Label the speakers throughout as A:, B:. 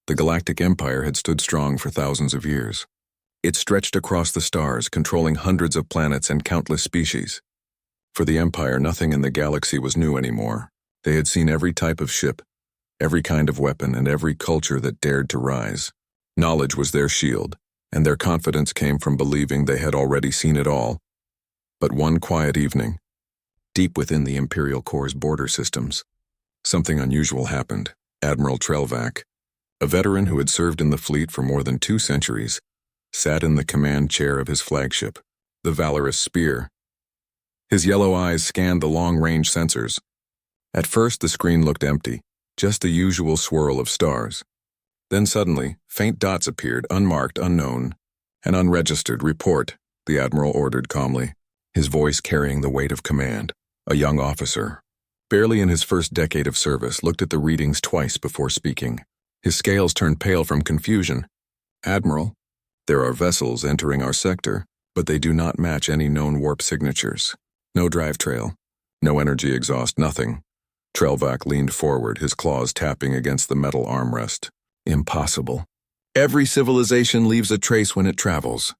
A: The Galactic Empire had stood strong for thousands of years. It stretched across the stars, controlling hundreds of planets and countless species. For the Empire, nothing in the galaxy was new anymore. They had seen every type of ship, every kind of weapon, and every culture that dared to rise. Knowledge was their shield, and their confidence came from believing they had already seen it all. But one quiet evening, deep within the Imperial Core's border systems, something unusual happened. Admiral Trelvac, a veteran who had served in the fleet for more than 2 centuries, sat in the command chair of his flagship, the Valorous Spear. His yellow eyes scanned the long-range sensors. At first, the screen looked empty, just the usual swirl of stars. Then suddenly, faint dots appeared, unmarked, unknown, and unregistered. Report, the Admiral ordered calmly, his voice carrying the weight of command. A young officer, barely in his first decade of service, looked at the readings twice before speaking. His scales turned pale from confusion. Admiral, there are vessels entering our sector, but they do not match any known warp signatures. No drive trail, no energy exhaust, nothing. Trelvac leaned forward, his claws tapping against the metal armrest. Impossible. Every civilization leaves a trace when it travels.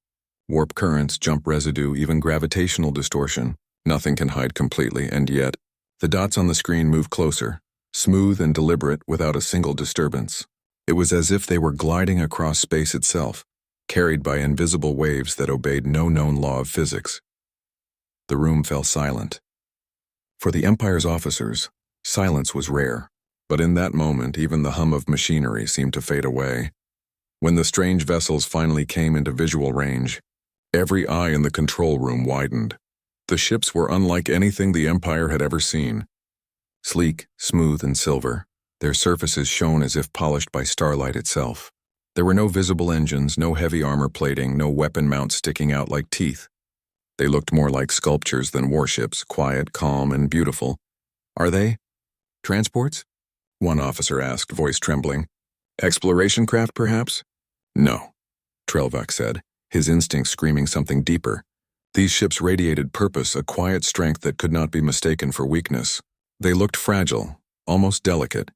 A: Warp currents, jump residue, even gravitational distortion. Nothing can hide completely, and yet, the dots on the screen moved closer, smooth and deliberate without a single disturbance. It was as if they were gliding across space itself, carried by invisible waves that obeyed no known law of physics. The room fell silent. For the Empire's officers, silence was rare, but in that moment even the hum of machinery seemed to fade away. When the strange vessels finally came into visual range, every eye in the control room widened. The ships were unlike anything the Empire had ever seen. Sleek, smooth, and silver, their surfaces shone as if polished by starlight itself. There were no visible engines, no heavy armor plating, no weapon mounts sticking out like teeth. They looked more like sculptures than warships, quiet, calm, and beautiful. Are they transports? One officer asked, voice trembling. Exploration craft, perhaps? No, Trelvac said, his instincts screaming something deeper. These ships radiated purpose, a quiet strength that could not be mistaken for weakness. They looked fragile, almost delicate,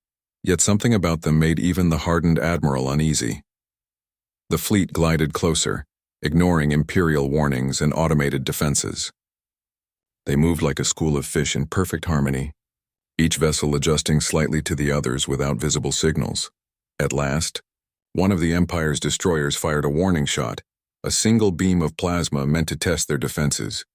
A: yet something about them made even the hardened admiral uneasy. The fleet glided closer, ignoring Imperial warnings and automated defenses. They moved like a school of fish in perfect harmony, each vessel adjusting slightly to the others without visible signals. At last, one of the Empire's destroyers fired a warning shot, a single beam of plasma meant to test their defenses.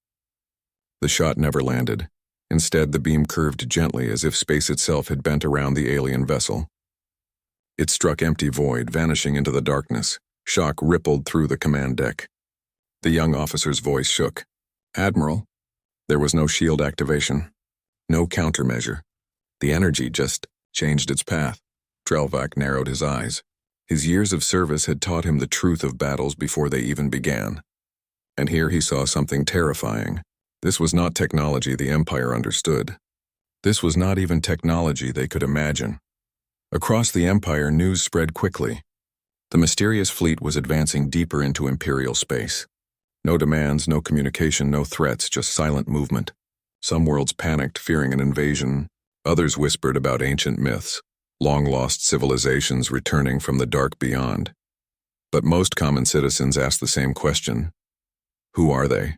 A: The shot never landed. Instead, the beam curved gently as if space itself had bent around the alien vessel. It struck empty void, vanishing into the darkness. Shock rippled through the command deck. The young officer's voice shook. Admiral, there was no shield activation, no countermeasure. The energy just changed its path. Trelvac narrowed his eyes. His years of service had taught him the truth of battles before they even began. And here he saw something terrifying. This was not technology the Empire understood. This was not even technology they could imagine. Across the Empire, news spread quickly. The mysterious fleet was advancing deeper into Imperial space. No demands, no communication, no threats, just silent movement. Some worlds panicked, fearing an invasion. Others whispered about ancient myths, long-lost civilizations returning from the dark beyond. But most common citizens asked the same question. Who are they?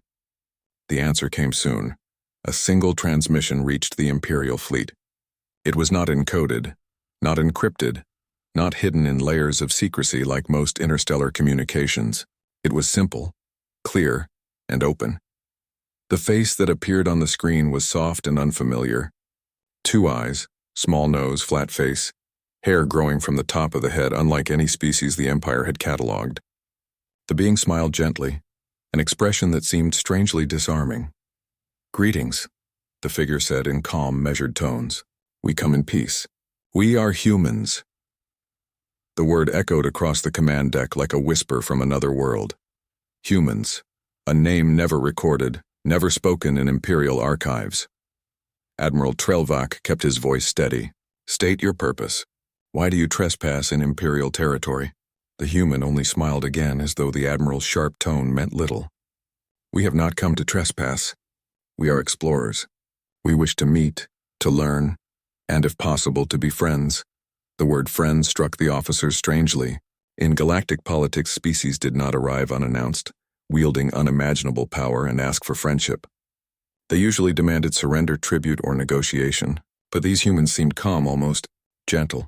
A: The answer came soon. A single transmission reached the Imperial fleet. It was not encoded, not encrypted, not hidden in layers of secrecy like most interstellar communications. It was simple, clear, and open. The face that appeared on the screen was soft and unfamiliar. 2 eyes, small nose, flat face, hair growing from the top of the head unlike any species the Empire had catalogued. The being smiled gently, an expression that seemed strangely disarming. Greetings, the figure said in calm, measured tones. We come in peace. We are humans. The word echoed across the command deck like a whisper from another world. Humans, a name never recorded, never spoken in Imperial archives. Admiral Trelvac kept his voice steady. State your purpose. Why do you trespass in Imperial territory? The human only smiled again as though the Admiral's sharp tone meant little. We have not come to trespass. We are explorers. We wish to meet, to learn, and if possible to be friends. The word friend struck the officers strangely. In galactic politics, species did not arrive unannounced, wielding unimaginable power and ask for friendship. They usually demanded surrender, tribute, or negotiation, but these humans seemed calm, almost gentle.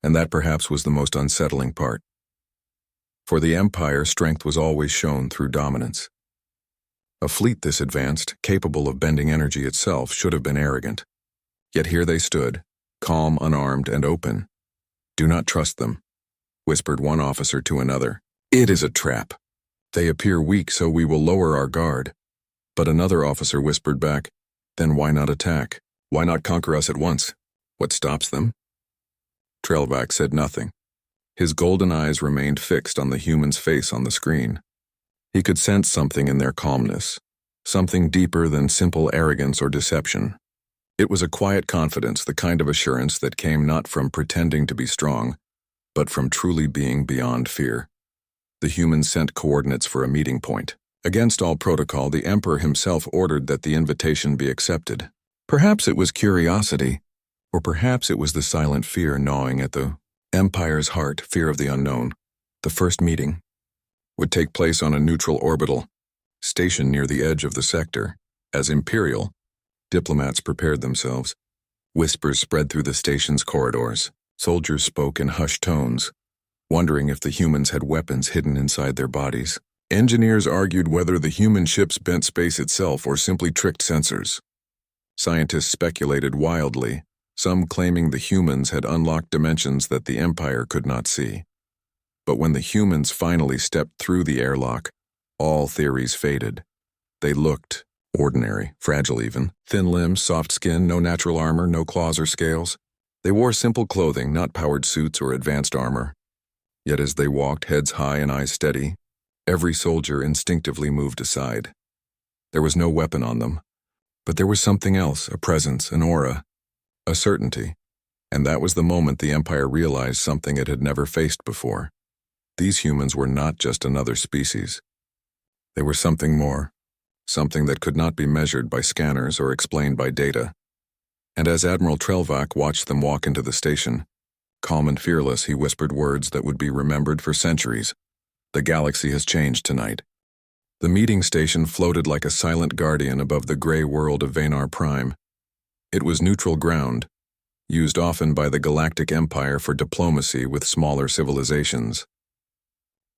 A: And that perhaps was the most unsettling part. For the Empire, strength was always shown through dominance. A fleet this advanced, capable of bending energy itself, should have been arrogant. Yet here they stood, calm, unarmed, and open. "Do not trust them," whispered one officer to another. "It is a trap. They appear weak, so we will lower our guard." But another officer whispered back, "Then why not attack? Why not conquer us at once? What stops them?" Trelvac said nothing. His golden eyes remained fixed on the human's face on the screen. He could sense something in their calmness, something deeper than simple arrogance or deception. It was a quiet confidence, the kind of assurance that came not from pretending to be strong, but from truly being beyond fear. The human sent coordinates for a meeting point. Against all protocol, the Emperor himself ordered that the invitation be accepted. Perhaps it was curiosity, or perhaps it was the silent fear gnawing at the Empire's heart, fear of the unknown. The first meeting would take place on a neutral orbital, stationed near the edge of the sector. As Imperial, diplomats prepared themselves. Whispers spread through the station's corridors. Soldiers spoke in hushed tones, wondering if the humans had weapons hidden inside their bodies. Engineers argued whether the human ships bent space itself or simply tricked sensors. Scientists speculated wildly, some claiming the humans had unlocked dimensions that the Empire could not see. But when the humans finally stepped through the airlock, all theories faded. They looked ordinary, fragile even, thin limbs, soft skin, no natural armor, no claws or scales. They wore simple clothing, not powered suits or advanced armor. Yet as they walked, heads high and eyes steady, every soldier instinctively moved aside. There was no weapon on them, but there was something else, a presence, an aura, a certainty. And that was the moment the Empire realized something it had never faced before. These humans were not just another species. They were something more, something that could not be measured by scanners or explained by data. And as Admiral Trelvac watched them walk into the station, calm and fearless, he whispered words that would be remembered for centuries. "The galaxy has changed tonight." The meeting station floated like a silent guardian above the gray world of Venar Prime. It was neutral ground, used often by the Galactic Empire for diplomacy with smaller civilizations.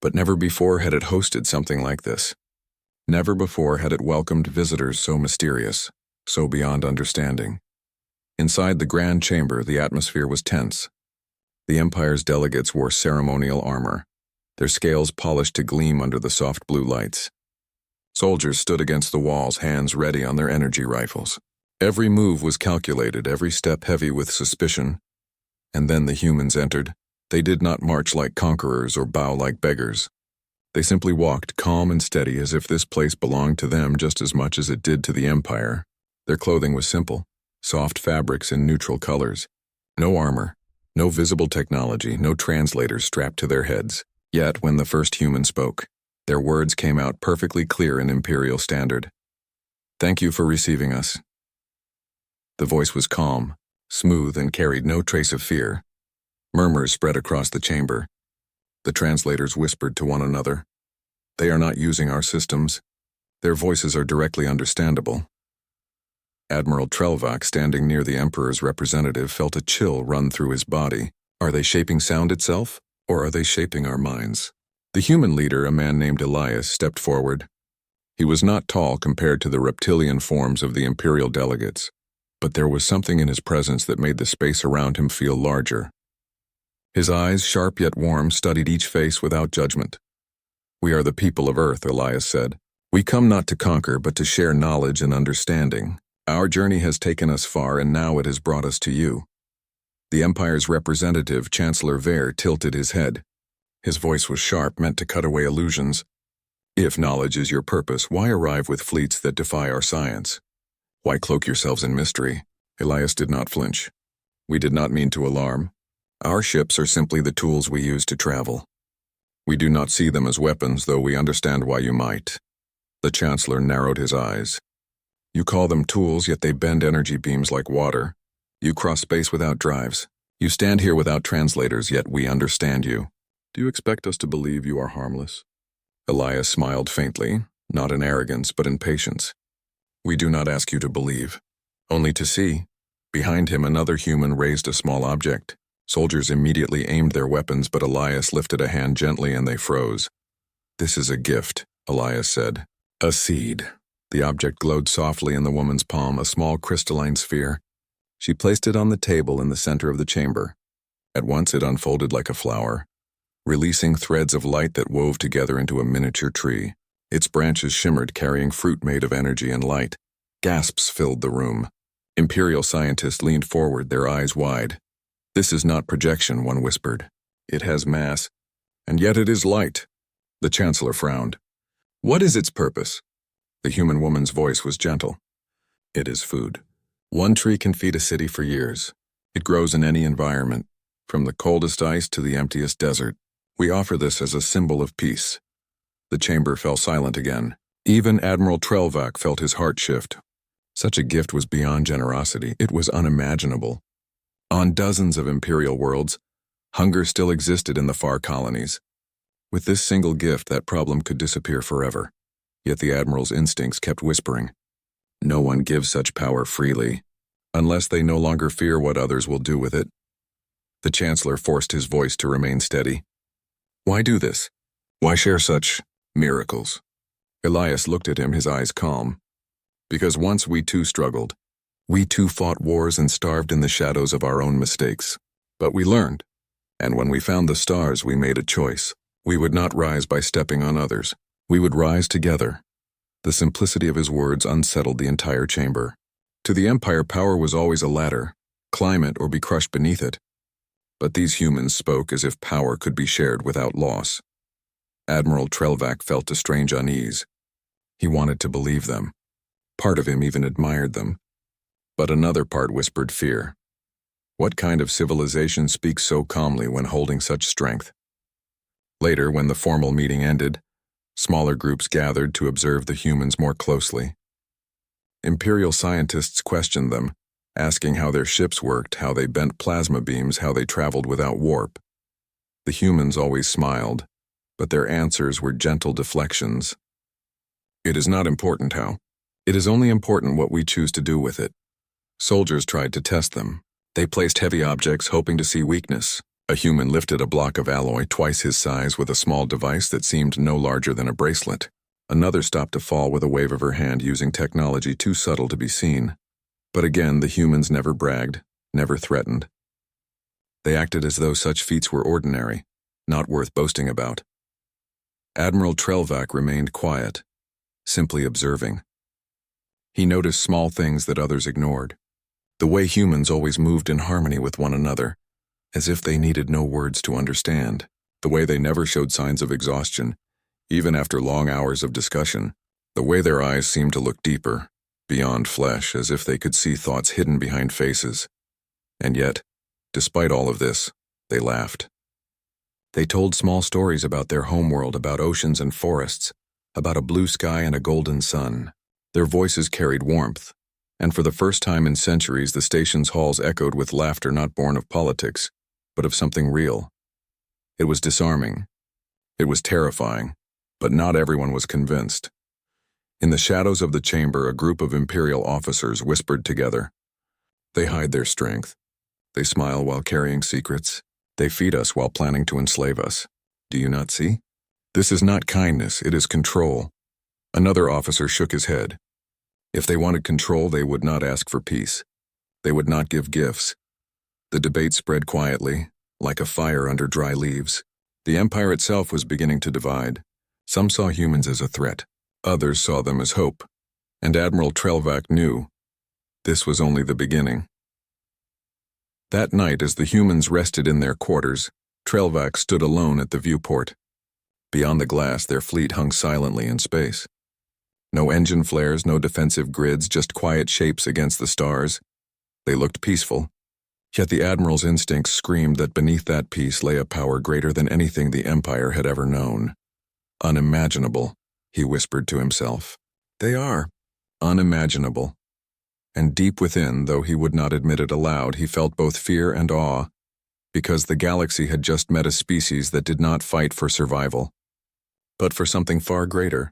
A: But never before had it hosted something like this. Never before had it welcomed visitors so mysterious, so beyond understanding. Inside the grand chamber, the atmosphere was tense. The Empire's delegates wore ceremonial armor, their scales polished to gleam under the soft blue lights. Soldiers stood against the walls, hands ready on their energy rifles. Every move was calculated, every step heavy with suspicion. And then the humans entered. They did not march like conquerors or bow like beggars. They simply walked, calm and steady, as if this place belonged to them just as much as it did to the Empire. Their clothing was simple, soft fabrics in neutral colors. No armor, no visible technology, no translators strapped to their heads. Yet, when the first human spoke, their words came out perfectly clear in Imperial standard. "Thank you for receiving us." The voice was calm, smooth, and carried no trace of fear. Murmurs spread across the chamber. The translators whispered to one another. "They are not using our systems. Their voices are directly understandable." Admiral Trelvac, standing near the Emperor's representative, felt a chill run through his body. Are they shaping sound itself, or are they shaping our minds? The human leader, a man named Elias, stepped forward. He was not tall compared to the reptilian forms of the Imperial delegates, but there was something in his presence that made the space around him feel larger. His eyes, sharp yet warm, studied each face without judgment. "We are the people of Earth," Elias said. "We come not to conquer, but to share knowledge and understanding. Our journey has taken us far, and now it has brought us to you." The Empire's representative, Chancellor Vare, tilted his head. His voice was sharp, meant to cut away illusions. "If knowledge is your purpose, why arrive with fleets that defy our science? Why cloak yourselves in mystery?" Elias did not flinch. "We did not mean to alarm. Our ships are simply the tools we use to travel. We do not see them as weapons, though we understand why you might." The Chancellor narrowed his eyes. "You call them tools, yet they bend energy beams like water. You cross space without drives. You stand here without translators, yet we understand you. Do you expect us to believe you are harmless? Elias smiled faintly, not in arrogance but in patience. We do not ask you to believe, only to see. Behind him, another human raised a small object. Soldiers immediately aimed their weapons, but Elias lifted a hand gently and they froze. This is a gift, Elias said. A seed. The object glowed softly in the woman's palm, a small crystalline sphere. She placed it on the table in the center of the chamber. At once it unfolded like a flower, releasing threads of light that wove together into a miniature tree. Its branches shimmered, carrying fruit made of energy and light. Gasps filled the room. Imperial scientists leaned forward, their eyes wide. This is not projection, one whispered. It has mass, and yet it is light. The Chancellor frowned. What is its purpose? The human woman's voice was gentle. It is food. One tree can feed a city for years. It grows in any environment, from the coldest ice to the emptiest desert. We offer this as a symbol of peace. The chamber fell silent again. Even Admiral Trelvac felt his heart shift. Such a gift was beyond generosity. It was unimaginable. On dozens of Imperial worlds, hunger still existed in the far colonies. With this single gift, that problem could disappear forever. Yet the Admiral's instincts kept whispering. No one gives such power freely, unless they no longer fear what others will do with it. The Chancellor forced his voice to remain steady. Why do this? Why share such miracles? Elias looked at him, his eyes calm. Because once we too struggled. We too fought wars and starved in the shadows of our own mistakes. But we learned. And when we found the stars, we made a choice. We would not rise by stepping on others. We would rise together. The simplicity of his words unsettled the entire chamber. To the Empire, power was always a ladder. Climb it or be crushed beneath it. But these humans spoke as if power could be shared without loss. Admiral Trelvac felt a strange unease. He wanted to believe them. Part of him even admired them. But another part whispered fear. What kind of civilization speaks so calmly when holding such strength? Later, when the formal meeting ended, smaller groups gathered to observe the humans more closely. Imperial scientists questioned them, asking how their ships worked, how they bent plasma beams, how they traveled without warp. The humans always smiled, but their answers were gentle deflections. It is not important how. It is only important what we choose to do with it. Soldiers tried to test them. They placed heavy objects hoping to see weakness. A human lifted a block of alloy twice his size with a small device that seemed no larger than a bracelet. Another stopped to fall with a wave of her hand using technology too subtle to be seen. But again, the humans never bragged, never threatened. They acted as though such feats were ordinary, not worth boasting about. Admiral Trelvac remained quiet, simply observing. He noticed small things that others ignored. The way humans always moved in harmony with one another, as if they needed no words to understand. The way they never showed signs of exhaustion, even after long hours of discussion. The way their eyes seemed to look deeper, beyond flesh, as if they could see thoughts hidden behind faces. And yet, despite all of this, they laughed. They told small stories about their homeworld, about oceans and forests, about a blue sky and a golden sun. Their voices carried warmth, and for the first time in centuries the station's halls echoed with laughter not born of politics, but of something real. It was disarming. It was terrifying, but not everyone was convinced. In the shadows of the chamber, a group of Imperial officers whispered together. They hide their strength. They smile while carrying secrets. They feed us while planning to enslave us. Do you not see? This is not kindness, it is control. Another officer shook his head. If they wanted control, they would not ask for peace. They would not give gifts. The debate spread quietly, like a fire under dry leaves. The Empire itself was beginning to divide. Some saw humans as a threat. Others saw them as hope. And Admiral Trelvac knew this was only the beginning. That night, as the humans rested in their quarters, Trelvac stood alone at the viewport. Beyond the glass, their fleet hung silently in space. No engine flares, no defensive grids, just quiet shapes against the stars. They looked peaceful. Yet the Admiral's instincts screamed that beneath that peace lay a power greater than anything the Empire had ever known. Unimaginable, he whispered to himself. They are. Unimaginable. And deep within, though he would not admit it aloud, he felt both fear and awe. because the galaxy had just met a species that did not fight for survival, but for something far greater,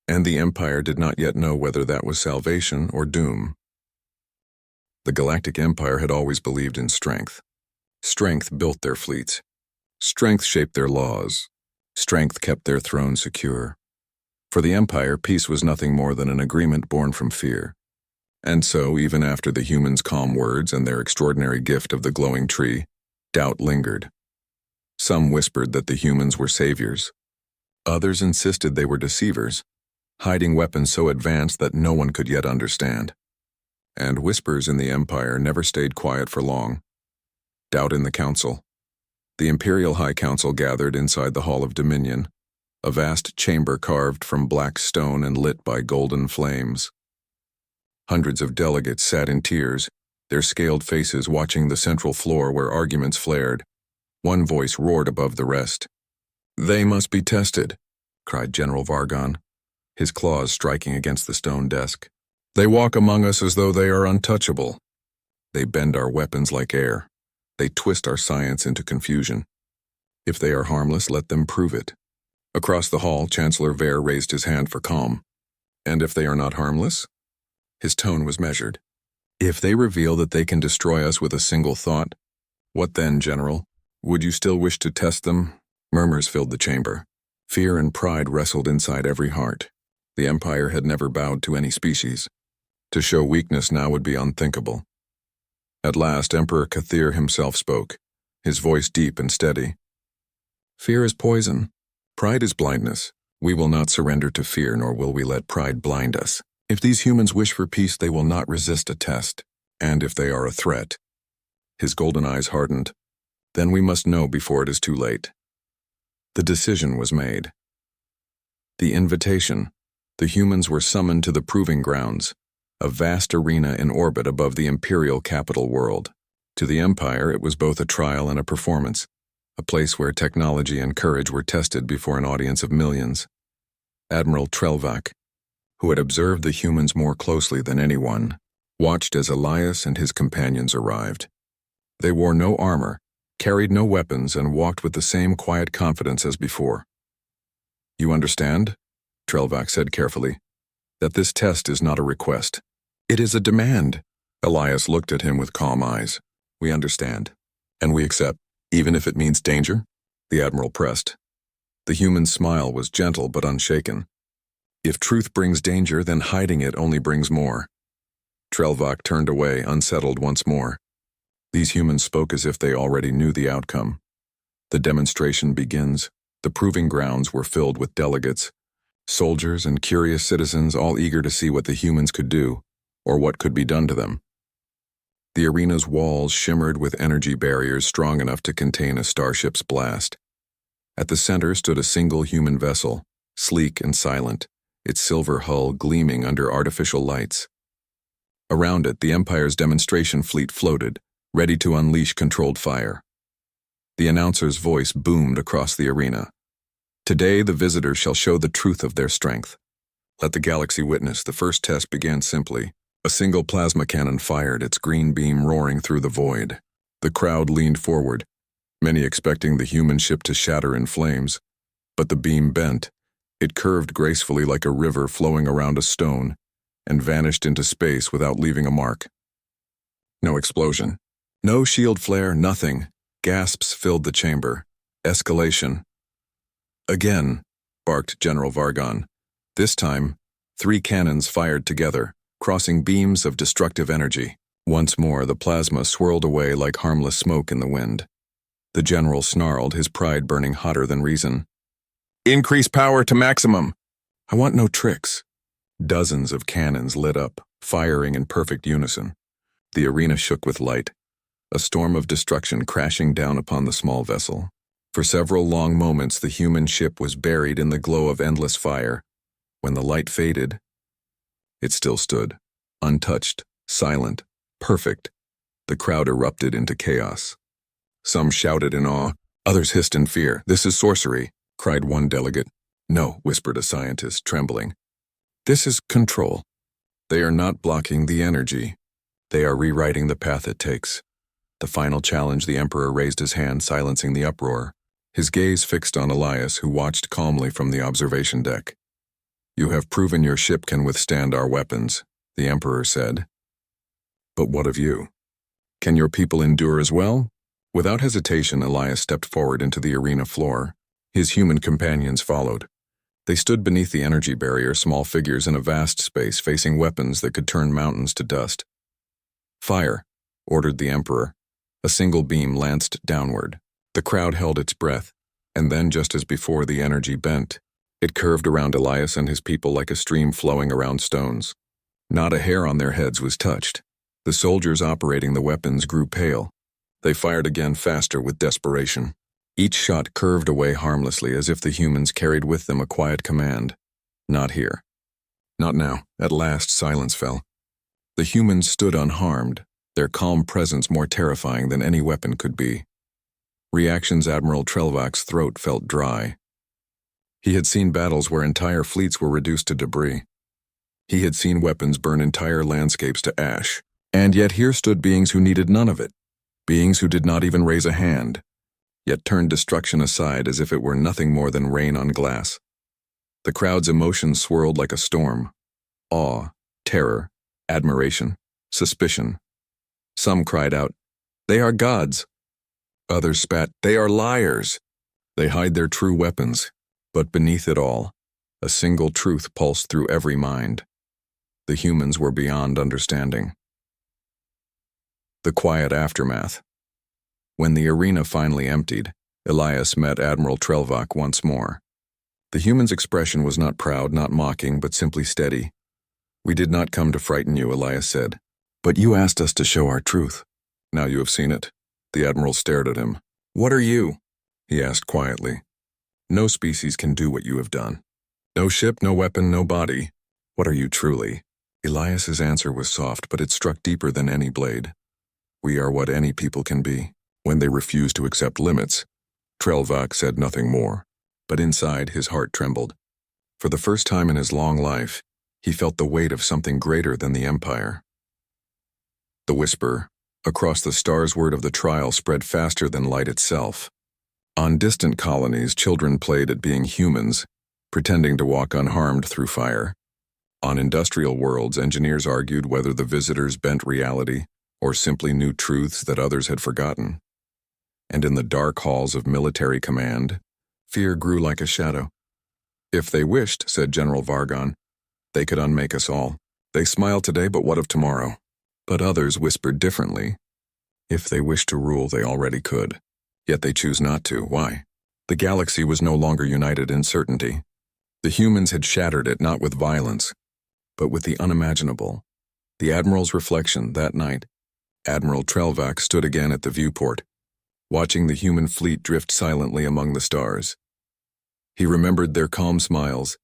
A: and the Empire did not yet know whether that was salvation or doom. The Galactic Empire had always believed in strength. Strength built their fleets. Strength shaped their laws. Strength kept their throne secure. For the Empire, peace was nothing more than an agreement born from fear. And so, even after the humans' calm words and their extraordinary gift of the glowing tree, doubt lingered. Some whispered that the humans were saviors. Others insisted they were deceivers, hiding weapons so advanced that no one could yet understand. And whispers in the Empire never stayed quiet for long. Doubt in the Council. The Imperial High Council gathered inside the Hall of Dominion, a vast chamber carved from black stone and lit by golden flames. Hundreds of delegates sat in tears, their scaled faces watching the central floor where arguments flared. One voice roared above the rest. "They must be tested," cried General Vargon, his claws striking against the stone desk. "They walk among us as though they are untouchable. They bend our weapons like air. They twist our science into confusion. If they are harmless, let them prove it." Across the hall, Chancellor Vare raised his hand for calm. "And if they are not harmless?" His tone was measured. "If they reveal that they can destroy us with a single thought, what then, General? Would you still wish to test them?" Murmurs filled the chamber. Fear and pride wrestled inside every heart. The Empire had never bowed to any species. To show weakness now would be unthinkable. At last, Emperor Kathir himself spoke, his voice deep and steady. "Fear is poison. Pride is blindness. We will not surrender to fear, nor will we let pride blind us. If these humans wish for peace, they will not resist a test. And if they are a threat—" His golden eyes hardened. "Then we must know before it is too late." The decision was made. The invitation. The humans were summoned to the proving grounds, a vast arena in orbit above the imperial capital world. To the Empire, it was both a trial and a performance, a place where technology and courage were tested before an audience of millions. Admiral Trelvac, who had observed the humans more closely than anyone, watched as Elias and his companions arrived. They wore no armor, carried no weapons, and walked with the same quiet confidence as before. "You understand," Trelvac said carefully, "that this test is not a request. It is a demand." Elias looked at him with calm eyes. "We understand. And we accept, even if it means danger?" The Admiral pressed. The human's smile was gentle but unshaken. "If truth brings danger, then hiding it only brings more." Trelvac turned away, unsettled once more. These humans spoke as if they already knew the outcome. The demonstration begins. The proving grounds were filled with delegates, soldiers and curious citizens, all eager to see what the humans could do, or what could be done to them. The arena's walls shimmered with energy barriers strong enough to contain a starship's blast. At the center stood a single human vessel, sleek and silent, its silver hull gleaming under artificial lights. Around it, the Empire's demonstration fleet floated, ready to unleash controlled fire. The announcer's voice boomed across the arena. "Today, the visitors shall show the truth of their strength. Let the galaxy witness." The first test began simply. A single plasma cannon fired, its green beam roaring through the void. The crowd leaned forward, many expecting the human ship to shatter in flames. But the beam bent. It curved gracefully like a river flowing around a stone, and vanished into space without leaving a mark. No explosion. No shield flare, nothing. Gasps filled the chamber. Escalation. "Again," barked General Vargon. This time, 3 cannons fired together, crossing beams of destructive energy. Once more, the plasma swirled away like harmless smoke in the wind. The general snarled, his pride burning hotter than reason. "Increase power to maximum." "I want no tricks." Dozens of cannons lit up, firing in perfect unison. The arena shook with light, a storm of destruction crashing down upon the small vessel. For several long moments, the human ship was buried in the glow of endless fire. When the light faded, it still stood, untouched, silent, perfect. The crowd erupted into chaos. Some shouted in awe, others hissed in fear. "This is sorcery," cried one delegate. "No," whispered a scientist, trembling. "This is control. They are not blocking the energy. They are rewriting the path it takes. The final challenge, the Emperor raised his hand, silencing the uproar, his gaze fixed on Elias, who watched calmly from the observation deck. "You have proven your ship can withstand our weapons," the Emperor said. "But what of you? Can your people endure as well?" Without hesitation, Elias stepped forward into the arena floor. His human companions followed. They stood beneath the energy barrier, small figures in a vast space, facing weapons that could turn mountains to dust. "Fire," ordered the Emperor. A single beam lanced downward. The crowd held its breath, and then, just as before, the energy bent. It curved around Elias and his people like a stream flowing around stones. Not a hair on their heads was touched. The soldiers operating the weapons grew pale. They fired again, faster with desperation. Each shot curved away harmlessly, as if the humans carried with them a quiet command. Not here. Not now. At last, silence fell. The humans stood unharmed, their calm presence more terrifying than any weapon could be. Reactions, Admiral Trelvak's throat felt dry. He had seen battles where entire fleets were reduced to debris. He had seen weapons burn entire landscapes to ash. And yet here stood beings who needed none of it. Beings who did not even raise a hand, yet turned destruction aside as if it were nothing more than rain on glass. The crowd's emotions swirled like a storm. Awe, terror, admiration, suspicion. Some cried out, "They are gods." Others spat, "They are liars." They hide their true weapons, but beneath it all, a single truth pulsed through every mind. The humans were beyond understanding. The quiet aftermath. When the arena finally emptied, Elias met Admiral Trelvak once more. The human's expression was not proud, not mocking, but simply steady. "We did not come to frighten you," Elias said, "but you asked us to show our truth. Now you have seen it." The Admiral stared at him. "What are you?" he asked quietly. "No species can do what you have done. No ship, no weapon, no body. What are you truly?" Elias's answer was soft, but it struck deeper than any blade. "We are what any people can be, when they refuse to accept limits." Trelvak said nothing more, but inside his heart trembled. For the first time in his long life, he felt the weight of something greater than the Empire. The whisper, across the stars, word of the trial spread faster than light itself. On distant colonies, children played at being humans, pretending to walk unharmed through fire. On industrial worlds, engineers argued whether the visitors bent reality or simply knew truths that others had forgotten. And in the dark halls of military command, fear grew like a shadow. "If they wished," said General Vargon, "they could unmake us all. They smile today, but what of tomorrow?" But others whispered differently. If they wished to rule, they already could. Yet they choose not to. Why? The galaxy was no longer united in certainty. The humans had shattered it not with violence, but with the unimaginable. The Admiral's reflection that night. Admiral Trelvak stood again at the viewport, watching the human fleet drift silently among the stars. He remembered their calm smiles,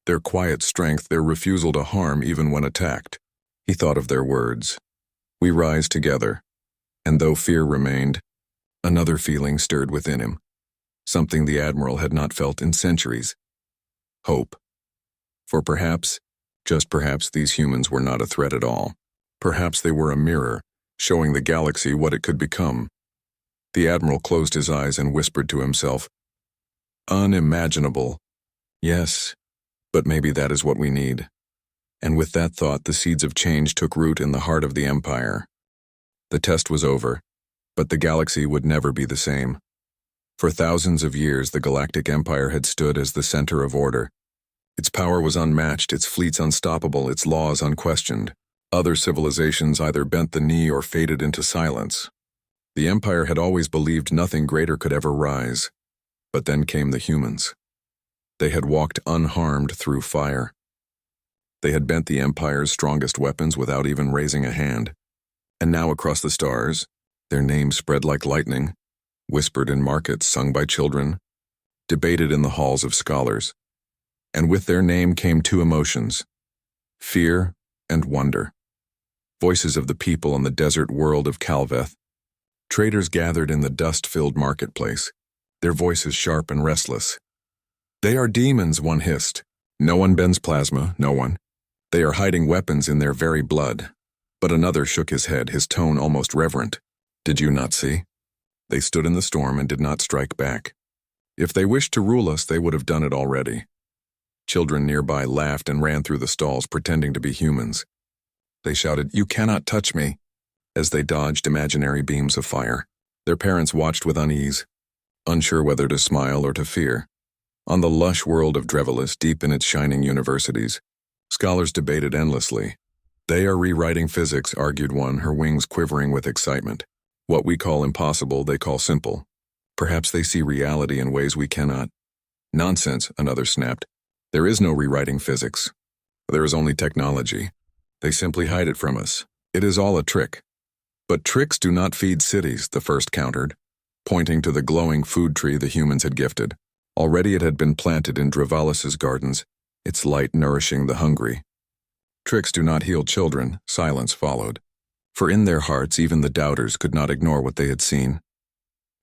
A: their quiet strength, their refusal to harm even when attacked. He thought of their words, "We rise together." And though fear remained, another feeling stirred within him, something the Admiral had not felt in centuries. Hope. For perhaps, just perhaps, these humans were not a threat at all. Perhaps they were a mirror, showing the galaxy what it could become. The Admiral closed his eyes and whispered to himself, "Unimaginable. Yes, but maybe that is what we need." And with that thought, the seeds of change took root in the heart of the Empire. The test was over, but the galaxy would never be the same. For thousands of years, the Galactic Empire had stood as the center of order. Its power was unmatched, its fleets unstoppable, its laws unquestioned. Other civilizations either bent the knee or faded into silence. The Empire had always believed nothing greater could ever rise. But then came the humans. They had walked unharmed through fire. They had bent the Empire's strongest weapons without even raising a hand. And now across the stars, their names spread like lightning, whispered in markets, sung by children, debated in the halls of scholars. And with their name came two emotions, fear and wonder. Voices of the people on the desert world of Calveth. Traders gathered in the dust-filled marketplace, their voices sharp and restless. "They are demons," one hissed. "No one bends plasma, no one. They are hiding weapons in their very blood." But another shook his head, his tone almost reverent. Did you not see? They stood in the storm and did not strike back. If they wished to rule us, they would have done it already. Children nearby laughed and ran through the stalls pretending to be humans. They shouted, "You cannot touch me," as they dodged imaginary beams of fire. Their parents watched with unease, unsure whether to smile or to fear. On the lush world of Drevelis, deep in its shining universities, scholars debated endlessly. "They are rewriting physics," argued one, her wings quivering with excitement. "What we call impossible, they call simple. Perhaps they see reality in ways we cannot." "Nonsense," another snapped. "There is no rewriting physics. There is only technology. They simply hide it from us. It is all a trick." "But tricks do not feed cities," the first countered, pointing to the glowing food tree the humans had gifted. Already it had been planted in Drevelis's gardens, its light nourishing the hungry. "Tricks do not heal children," silence followed. For in their hearts even the doubters could not ignore what they had seen.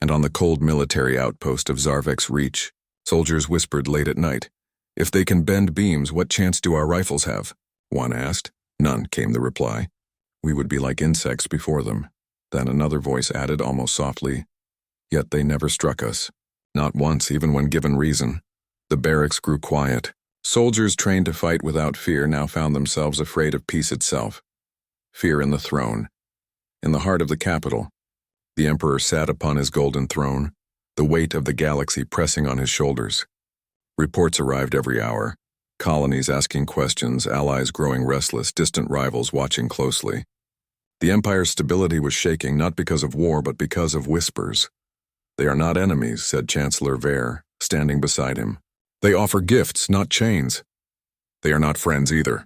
A: And on the cold military outpost of Zarvek's Reach, soldiers whispered late at night, "If they can bend beams, what chance do our rifles have?" One asked. "None," came the reply. "We would be like insects before them." Then another voice added almost softly, "Yet they never struck us. Not once, even when given reason." The barracks grew quiet. Soldiers trained to fight without fear now found themselves afraid of peace itself. Fear in the throne. In the heart of the capital, the emperor sat upon his golden throne, the weight of the galaxy pressing on his shoulders. Reports arrived every hour. Colonies asking questions, allies growing restless, distant rivals watching closely. The empire's stability was shaking not because of war but because of whispers. "They are not enemies," said Chancellor Vere, standing beside him. "They offer gifts, not chains." "They are not friends either,"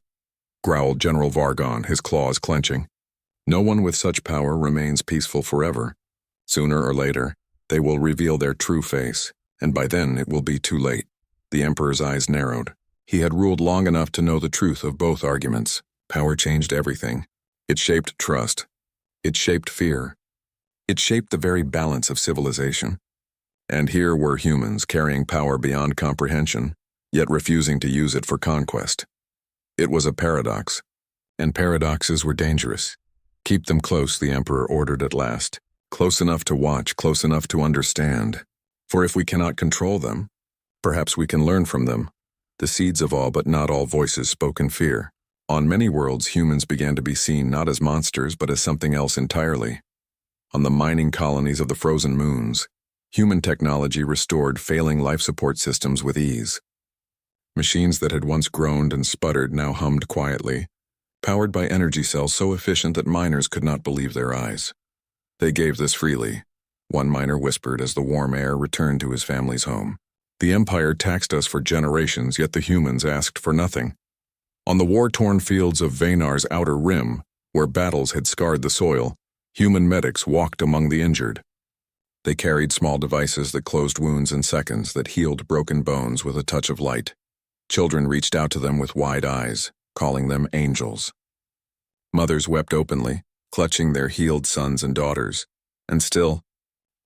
A: growled General Vargon, his claws clenching. "No one with such power remains peaceful forever. Sooner or later, they will reveal their true face, and by then it will be too late." The emperor's eyes narrowed. He had ruled long enough to know the truth of both arguments. Power changed everything. It shaped trust. It shaped fear. It shaped the very balance of civilization. And here were humans carrying power beyond comprehension, yet refusing to use it for conquest. It was a paradox, and paradoxes were dangerous. "Keep them close," the emperor ordered at last. "Close enough to watch, close enough to understand. For if we cannot control them, perhaps we can learn from them." The seeds of all but not all voices spoke in fear. On many worlds, humans began to be seen not as monsters but as something else entirely. On the mining colonies of the frozen moons, human technology restored failing life support systems with ease. Machines that had once groaned and sputtered now hummed quietly, powered by energy cells so efficient that miners could not believe their eyes. "They gave this freely," one miner whispered as the warm air returned to his family's home. "The Empire taxed us for generations, yet the humans asked for nothing." On the war-torn fields of Vaynar's outer rim, where battles had scarred the soil, human medics walked among the injured. They carried small devices that closed wounds in seconds, that healed broken bones with a touch of light. Children reached out to them with wide eyes, calling them angels. Mothers wept openly, clutching their healed sons and daughters. And still,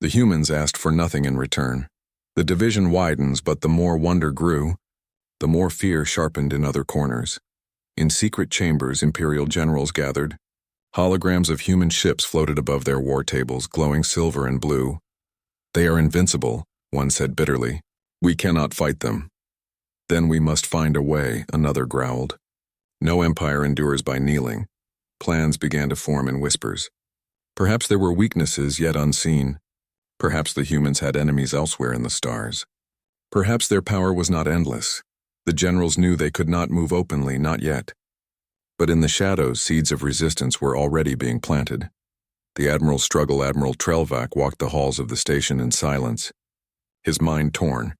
A: the humans asked for nothing in return. The division widens, but the more wonder grew, the more fear sharpened in other corners. In secret chambers, Imperial generals gathered. Holograms of human ships floated above their war tables, glowing silver and blue. "They are invincible," one said bitterly. "We cannot fight them." "Then we must find a way," another growled. No empire endures by kneeling. Plans began to form in whispers. Perhaps there were weaknesses yet unseen. Perhaps the humans had enemies elsewhere in the stars. Perhaps their power was not endless. The generals knew they could not move openly, not yet. But in the shadows, seeds of resistance were already being planted. The Admiral's struggle, Admiral Trelvac, walked the halls of the station in silence, his mind torn.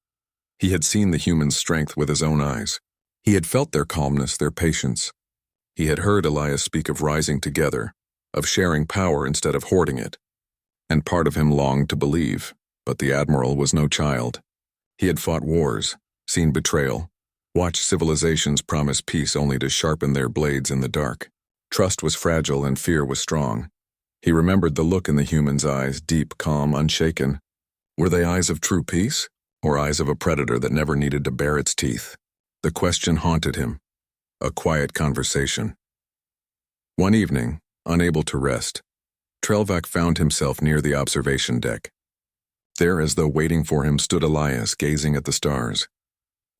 A: He had seen the humans' strength with his own eyes. He had felt their calmness, their patience. He had heard Elias speak of rising together, of sharing power instead of hoarding it. And part of him longed to believe, but the Admiral was no child. He had fought wars, seen betrayal, watched civilizations promise peace only to sharpen their blades in the dark. Trust was fragile and fear was strong. He remembered the look in the human's eyes, deep, calm, unshaken. Were they eyes of true peace, or eyes of a predator that never needed to bare its teeth? The question haunted him. A quiet conversation. One evening, unable to rest, Trelvac found himself near the observation deck. There, as though waiting for him, stood Elias, gazing at the stars.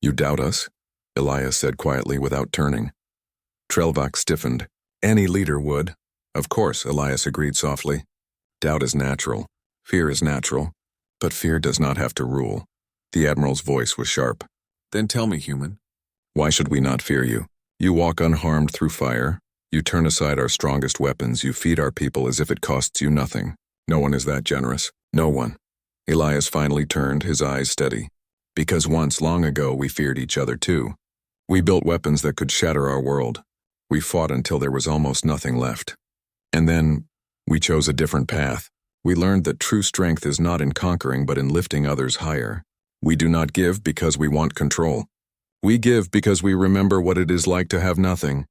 A: "You doubt us?" Elias said quietly without turning. Trelvac stiffened. "Any leader would." "Of course," Elias agreed softly. "Doubt is natural. Fear is natural. But fear does not have to rule." The Admiral's voice was sharp. "Then tell me, human, why should we not fear you? You walk unharmed through fire. You turn aside our strongest weapons. You feed our people as if it costs you nothing. No one is that generous. No one." Elias finally turned, his eyes steady. "Because once, long ago, we feared each other too. We built weapons that could shatter our world. We fought until there was almost nothing left. And then, we chose a different path. We learned that true strength is not in conquering but in lifting others higher. We do not give because we want control. We give because we remember what it is like to have nothing."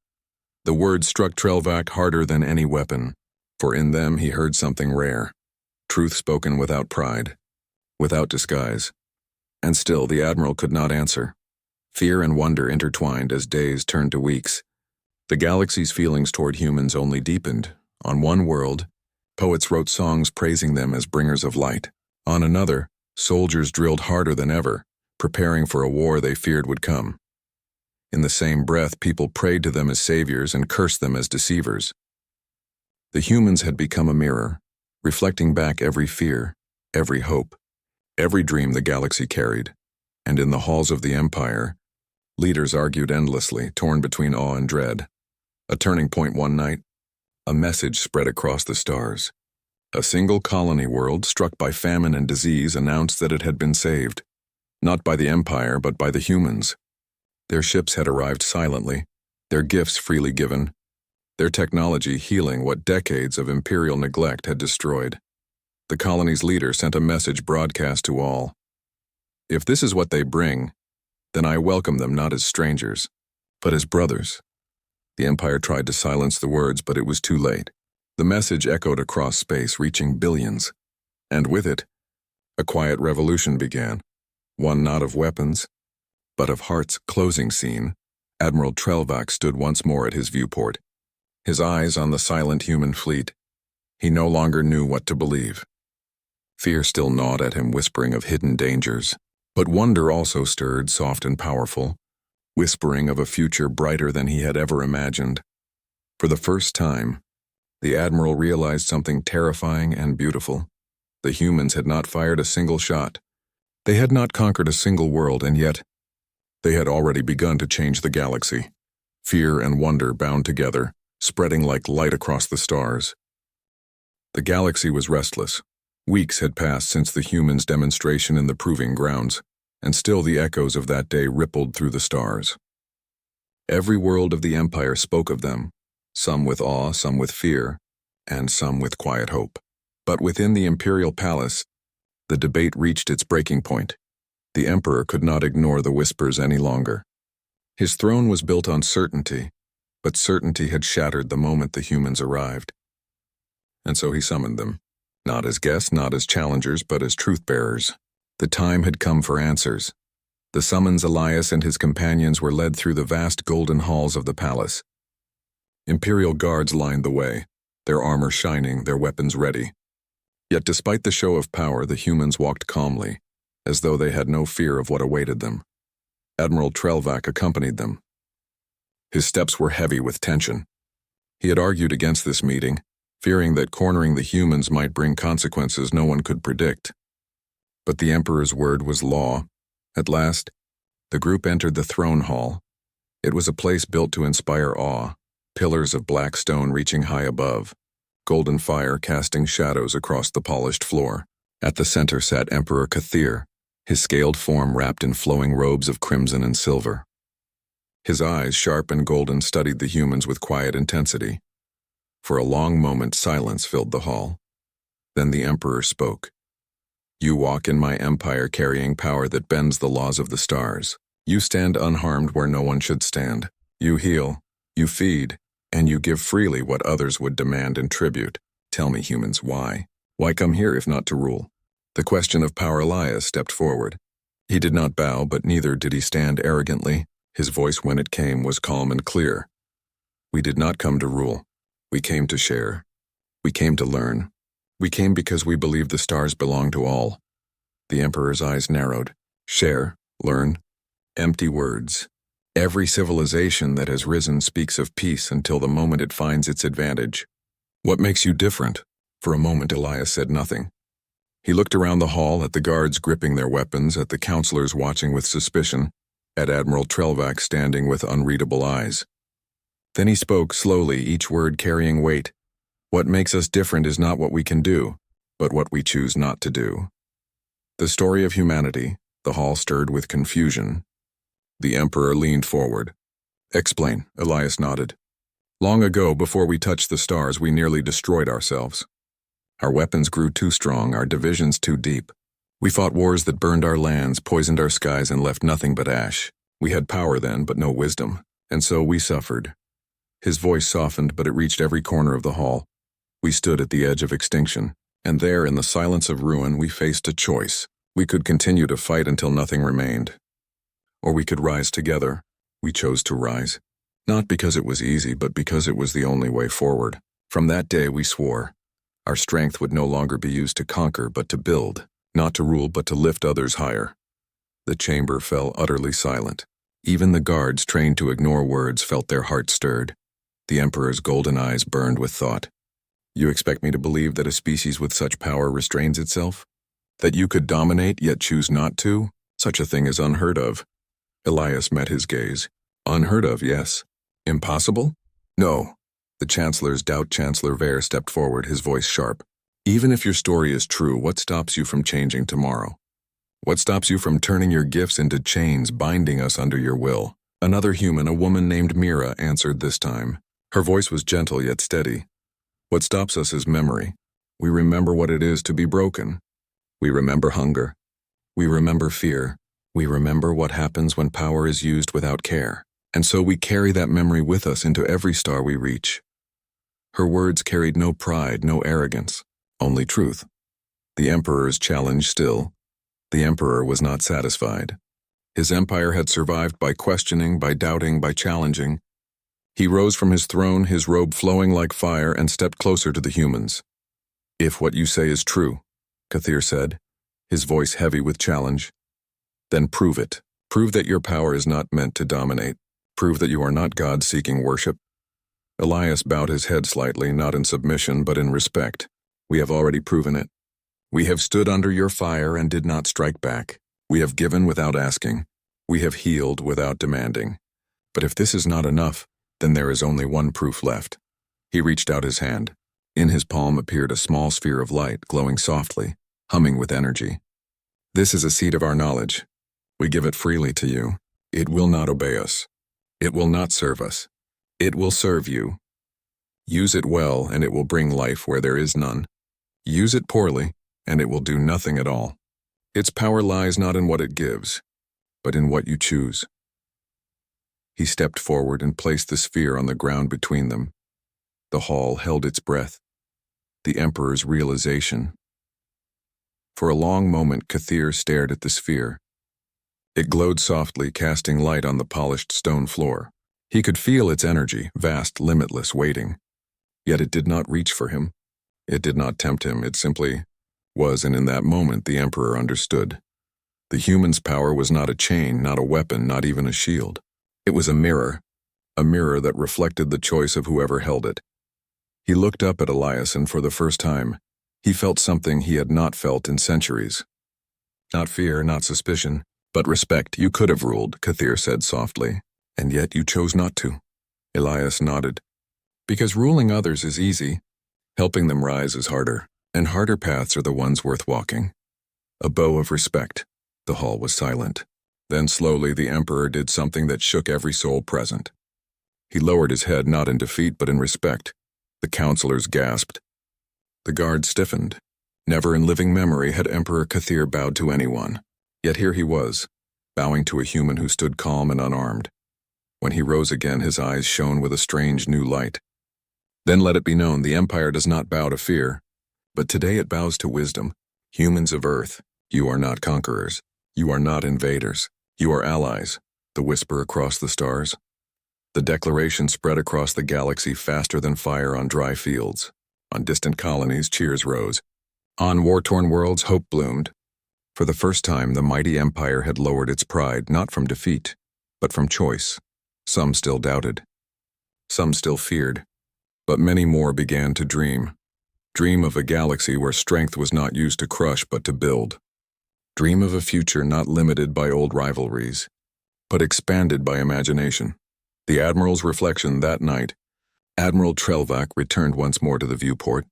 A: The words struck Trelvac harder than any weapon, for in them he heard something rare. Truth spoken without pride, without disguise. And still the Admiral could not answer. Fear and wonder intertwined as days turned to weeks. The galaxy's feelings toward humans only deepened. On one world, poets wrote songs praising them as bringers of light. On another, soldiers drilled harder than ever, preparing for a war they feared would come. In the same breath, people prayed to them as saviors and cursed them as deceivers. The humans had become a mirror, reflecting back every fear, every hope, every dream the galaxy carried. And in the halls of the Empire, leaders argued endlessly, torn between awe and dread. A turning point one night, a message spread across the stars. A single colony world struck by famine and disease announced that it had been saved, not by the Empire but by the humans. Their ships had arrived silently, their gifts freely given, their technology healing what decades of imperial neglect had destroyed. The colony's leader sent a message broadcast to all. "If this is what they bring, then I welcome them not as strangers, but as brothers." The Empire tried to silence the words, but it was too late. The message echoed across space, reaching billions. And with it, a quiet revolution began. One not of weapons, but of hearts. Closing scene. Admiral Trelvac stood once more at his viewport, his eyes on the silent human fleet. He no longer knew what to believe. Fear still gnawed at him, whispering of hidden dangers, but wonder also stirred, soft and powerful, whispering of a future brighter than he had ever imagined. For the first time, the Admiral realized something terrifying and beautiful. The humans had not fired a single shot. They had not conquered a single world, and yet, they had already begun to change the galaxy. Fear and wonder bound together, spreading like light across the stars. The galaxy was restless. Weeks had passed since the humans' demonstration in the proving grounds, and still the echoes of that day rippled through the stars. Every world of the Empire spoke of them, some with awe, some with fear, and some with quiet hope. But within the Imperial Palace, the debate reached its breaking point. The Emperor could not ignore the whispers any longer. His throne was built on certainty, but certainty had shattered the moment the humans arrived. And so he summoned them, not as guests, not as challengers, but as truth-bearers. The time had come for answers. The summons Elias and his companions were led through the vast golden halls of the palace. Imperial guards lined the way, their armor shining, their weapons ready. Yet despite the show of power, the humans walked calmly, as though they had no fear of what awaited them. Admiral Trelvac accompanied them. His steps were heavy with tension. He had argued against this meeting, fearing that cornering the humans might bring consequences no one could predict. But the Emperor's word was law. At last, the group entered the throne hall. It was a place built to inspire awe, pillars of black stone reaching high above, golden fire casting shadows across the polished floor. At the center sat Emperor Kathir, his scaled form wrapped in flowing robes of crimson and silver. His eyes, sharp and golden, studied the humans with quiet intensity. For a long moment, silence filled the hall. Then the Emperor spoke. "You walk in my empire carrying power that bends the laws of the stars. You stand unharmed where no one should stand. You heal, you feed, and you give freely what others would demand in tribute. Tell me, humans, why? Why come here if not to rule?" The question of power. Elias stepped forward. He did not bow, but neither did he stand arrogantly. His voice, when it came, was calm and clear. "We did not come to rule. We came to share. We came to learn. We came because we believe the stars belong to all. The Emperor's eyes narrowed. Share, learn, empty words. Every civilization that has risen speaks of peace until the moment it finds its advantage. What makes you different? For a moment, Elias said nothing. He looked around the hall at the guards gripping their weapons, at the counselors watching with suspicion, at Admiral Trelvac standing with unreadable eyes. Then he spoke slowly, each word carrying weight. What makes us different is not what we can do, but what we choose not to do. The story of humanity. The hall stirred with confusion. The Emperor leaned forward. Explain, Elias nodded. Long ago, before we touched the stars, we nearly destroyed ourselves. Our weapons grew too strong, our divisions too deep. We fought wars that burned our lands, poisoned our skies, and left nothing but ash. We had power then, but no wisdom, and so we suffered. His voice softened, but it reached every corner of the hall. We stood at the edge of extinction, and there, in the silence of ruin, we faced a choice. We could continue to fight until nothing remained. Or we could rise together. We chose to rise. Not because it was easy, but because it was the only way forward. From that day, we swore. Our strength would no longer be used to conquer, but to build. Not to rule, but to lift others higher. The chamber fell utterly silent. Even the guards, trained to ignore words, felt their hearts stirred. The Emperor's golden eyes burned with thought. You expect me to believe that a species with such power restrains itself? That you could dominate, yet choose not to? Such a thing is unheard of. Elias met his gaze. Unheard of, yes. Impossible? No. The Chancellor's doubt, Chancellor Vare, stepped forward, his voice sharp. Even if your story is true, what stops you from changing tomorrow? What stops you from turning your gifts into chains, binding us under your will? Another human, a woman named Mira, answered this time. Her voice was gentle yet steady. What stops us is memory. We remember what it is to be broken. We remember hunger. We remember fear. We remember what happens when power is used without care. And so we carry that memory with us into every star we reach. Her words carried no pride, no arrogance, only truth. The Emperor's challenge still. The Emperor was not satisfied. His empire had survived by questioning, by doubting, by challenging. He rose from his throne, his robe flowing like fire, and stepped closer to the humans. If what you say is true, Kathir said, his voice heavy with challenge, then prove it. Prove that your power is not meant to dominate. Prove that you are not God seeking worship. Elias bowed his head slightly, not in submission, but in respect. We have already proven it. We have stood under your fire and did not strike back. We have given without asking. We have healed without demanding. But if this is not enough, then there is only one proof left. He reached out his hand. In his palm appeared a small sphere of light, glowing softly, humming with energy. This is a seed of our knowledge. We give it freely to you. It will not obey us. It will not serve us. It will serve you. Use it well, and it will bring life where there is none. Use it poorly, and it will do nothing at all. Its power lies not in what it gives, but in what you choose. He stepped forward and placed the sphere on the ground between them. The hall held its breath. The Emperor's realization. For a long moment, Kathir stared at the sphere. It glowed softly, casting light on the polished stone floor. He could feel its energy, vast, limitless, waiting. Yet it did not reach for him. It did not tempt him, it simply was, and in that moment the Emperor understood. The human's power was not a chain, not a weapon, not even a shield. It was a mirror that reflected the choice of whoever held it. He looked up at Elias, and for the first time, he felt something he had not felt in centuries. Not fear, not suspicion, but respect. You could have ruled, Kathir said softly, and yet you chose not to. Elias nodded. Because ruling others is easy, helping them rise is harder, and harder paths are the ones worth walking. A bow of respect. The hall was silent. Then slowly the Emperor did something that shook every soul present. He lowered his head, not in defeat but in respect. The counselors gasped. The guards stiffened. Never in living memory had Emperor Kathir bowed to anyone. Yet here he was, bowing to a human who stood calm and unarmed. When he rose again, his eyes shone with a strange new light. Then let it be known, the Empire does not bow to fear, but today it bows to wisdom. Humans of Earth, you are not conquerors. You are not invaders. You are allies. The whisper across the stars. The declaration spread across the galaxy faster than fire on dry fields. On distant colonies, cheers rose. On war-torn worlds, hope bloomed. For the first time, the mighty empire had lowered its pride, not from defeat, but from choice. Some still doubted. Some still feared. But many more began to dream. Dream of a galaxy where strength was not used to crush but to build. Dream of a future not limited by old rivalries, but expanded by imagination. The Admiral's reflection that night. Admiral Trelvac returned once more to the viewport,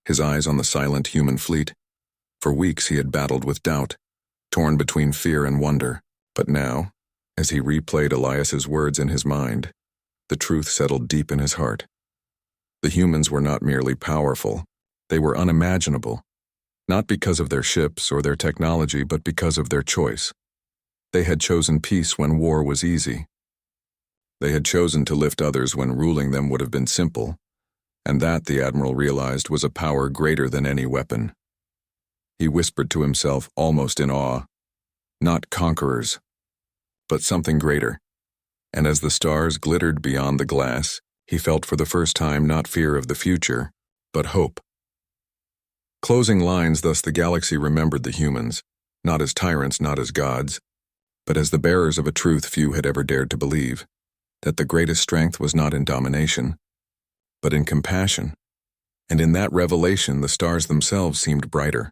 A: his eyes on the silent human fleet. For weeks he had battled with doubt, torn between fear and wonder. But now, as he replayed Elias's words in his mind, the truth settled deep in his heart. The humans were not merely powerful, they were unimaginable, not because of their ships or their technology, but because of their choice. They had chosen peace when war was easy. They had chosen to lift others when ruling them would have been simple, and that, the Admiral realized, was a power greater than any weapon. He whispered to himself, almost in awe, not conquerors, but something greater. And as the stars glittered beyond the glass, he felt for the first time not fear of the future, but hope. Closing lines, thus the galaxy remembered the humans, not as tyrants, not as gods, but as the bearers of a truth few had ever dared to believe, that the greatest strength was not in domination, but in compassion. And in that revelation, the stars themselves seemed brighter.